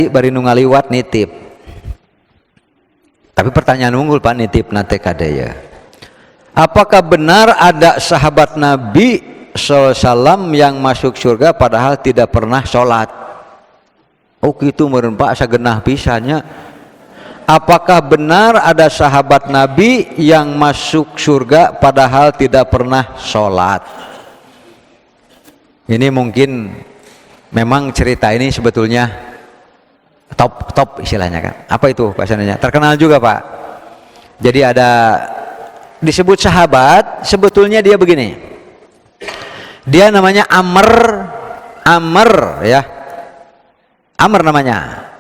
bari nu ngaliwat nitip. Tapi pertanyaan unggul Pak, nitip nate kadaya. Apakah benar ada sahabat Nabi SAW yang masuk surga padahal tidak pernah sholat? Oh gitu meureun Pak, asa genah pisannya. Apakah benar ada sahabat Nabi yang masuk surga padahal tidak pernah sholat? Ini mungkin memang cerita ini sebetulnya top istilahnya kan. Apa itu bahasanya? Terkenal juga Pak. Jadi ada disebut sahabat, sebetulnya dia begini. Dia namanya Amr ya. Amr namanya.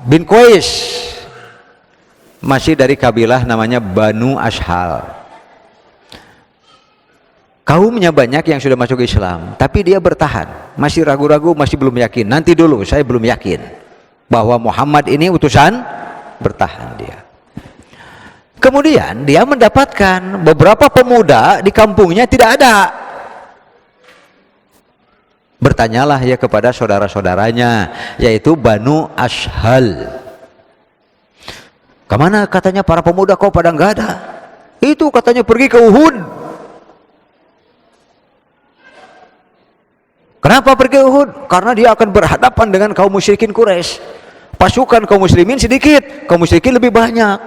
Bin Qais. Masih dari kabilah namanya Banu Ashhal. Kaumnya banyak yang sudah masuk Islam, tapi dia bertahan, masih ragu-ragu, masih belum yakin. Nanti dulu, saya belum yakin bahwa Muhammad ini utusan. Bertahan dia. Kemudian dia mendapatkan beberapa pemuda di kampungnya tidak ada. Bertanyalah ya kepada saudara-saudaranya, yaitu Banu Ashhal. Kemana katanya para pemuda kok pada nggak ada? Itu katanya pergi ke Uhud. Kenapa pergi Uhud? Karena dia akan berhadapan dengan kaum musyrikin Quraisy. Pasukan kaum muslimin sedikit, kaum musyrikin lebih banyak.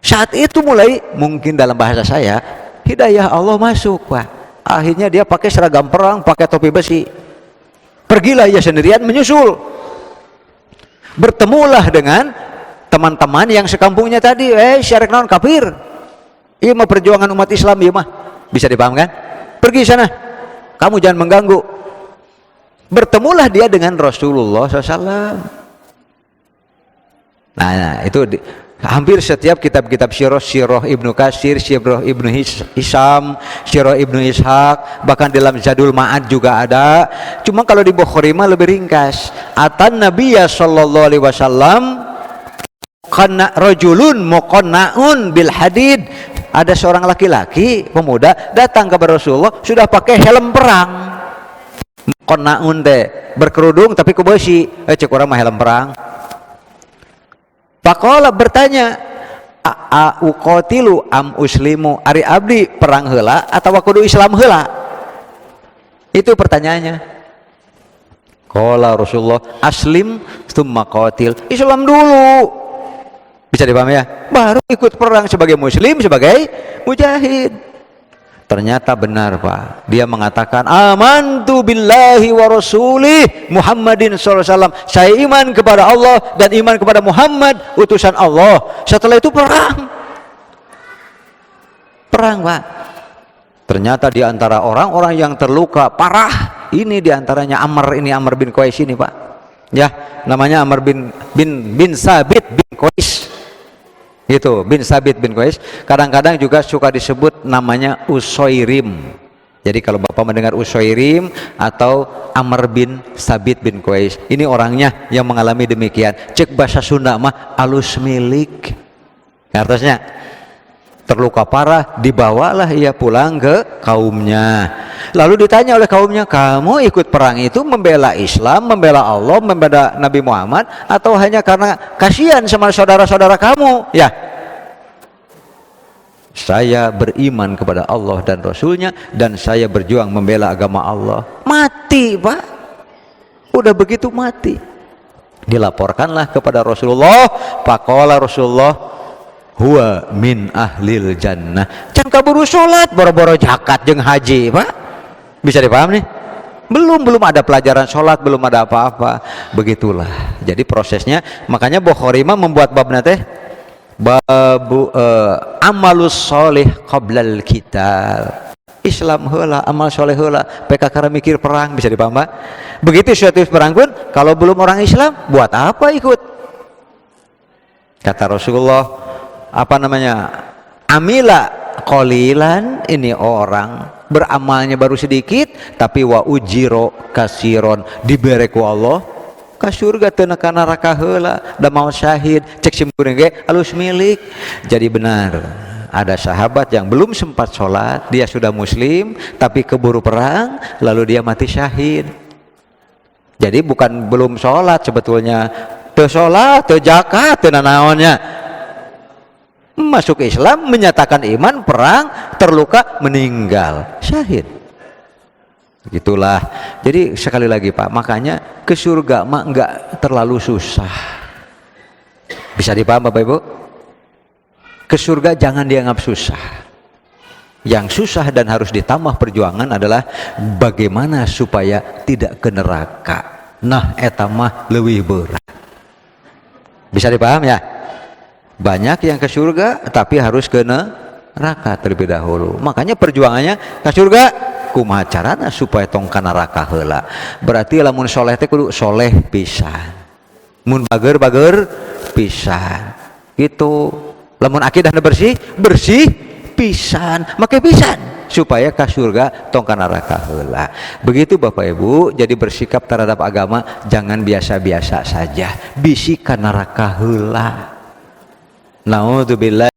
Saat itu mulai, mungkin dalam bahasa saya, hidayah Allah masuk Pak. Akhirnya dia pakai seragam perang, pakai topi besi. Pergilah ia sendirian menyusul. Bertemulah dengan teman-teman yang sekampungnya tadi. Syarek naon kafir. Iya mah perjuangan umat Islam, iya mah. Bisa dipahamkan? Pergi sana. Kamu jangan mengganggu. Bertemulah dia dengan Rasulullah SAW. Nah itu hampir setiap kitab-kitab Sirah Ibnu Katsir, Sirah Ibnu Hisham, Sirah Ibnu Ishaq, bahkan dalam Zadul Ma'ad juga ada. Cuma kalau di Bukhari mah lebih ringkas. Atan Nabiyya sallallahu alaihi wasallam kana rajulun muqanna'un bil hadid. Ada seorang laki-laki pemuda datang kepada Rasulullah sudah pakai helm perang. Muqanna'un teh berkerudung tapi ku besi. Cek urang mah helm perang. Faqala bertanya, a uqatilu am uslimu? Ari abdi perang heula atawa kudu Islam heula? Itu pertanyaannya. Qala Rasulullah, aslim tsumma qatil. Islam dulu. Bisa dipahami ya? Baru ikut perang sebagai muslim, sebagai mujahid. Ternyata benar Pak. Dia mengatakan, amantu billahi wa rasulih Muhammadin sallallahu alaihi wasallam. Saya iman kepada Allah dan iman kepada Muhammad utusan Allah. Setelah itu perang Pak. Ternyata di antara orang-orang yang terluka parah ini diantaranya Amr bin Qais ini Pak. Ya, namanya Amr bin Sabit bin Qais. Itu bin Sabit bin Qais. Kadang-kadang juga suka disebut namanya Usairim. Jadi kalau Bapak mendengar Usairim atau Amr bin Sabit bin Qais, ini orangnya yang mengalami demikian. Cek bahasa Sunda mah alus milik. Artinya terluka parah, dibawalah ia pulang ke kaumnya. Lalu ditanya oleh kaumnya, kamu ikut perang itu membela Islam, membela Allah, membela Nabi Muhammad, atau hanya karena kasihan sama saudara-saudara kamu? Ya, saya beriman kepada Allah dan Rasulnya, dan saya berjuang membela agama Allah. Mati Pak, udah begitu mati. Dilaporkanlah kepada Rasulullah. Faqala Rasulullah, huwa min ahlil jannah. Can kaburu sholat, boro-boro zakat jeung haji Pak. Bisa dipaham nih? Belum ada pelajaran sholat, belum ada apa-apa. Begitulah. Jadi prosesnya, makanya Bukhari mah membuat bab teh babu amalus sholih qoblal qital. Islam heula, amal soleh heula, PKK mikir perang. Bisa dipaham Pak? Begitu suatu perang pun kalau belum orang Islam, buat apa ikut? Kata Rasulullah, apa namanya? Amila qalilan, ini orang beramalnya baru sedikit tapi wa ujiro kasiron, diberi ku Allah ka surga teu neka neraka heula, da mau syahid. Cek simkuring ge alus milik. Jadi benar ada sahabat yang belum sempat sholat, dia sudah muslim tapi keburu perang lalu dia mati syahid. Jadi bukan belum sholat sebetulnya, teu sholat, teu zakat, teu nanaonnya. Masuk Islam, menyatakan iman, perang, terluka, meninggal, syahid. Gitulah. Jadi sekali lagi Pak, makanya ke surga mah enggak terlalu susah. Bisa dipaham Bapak Ibu? Ke surga jangan dianggap susah. Yang susah dan harus ditambah perjuangan adalah bagaimana supaya tidak ke neraka. Nah, eta mah leuwih berat. Bisa dipaham ya? Banyak yang ke surga tapi harus ke neraka terlebih dahulu. Makanya perjuangannya ke surga kumaha carana supaya tong ka neraka heula. Berarti lamun soleh teh kudu soleh pisan. Mun bager pisan. Gitu. Lamun akidah bersih pisan, make pisan supaya ka surga tong ka neraka heula. Begitu Bapak Ibu, jadi bersikap terhadap agama jangan biasa-biasa saja, bisi ka neraka heula. Naudzubillah.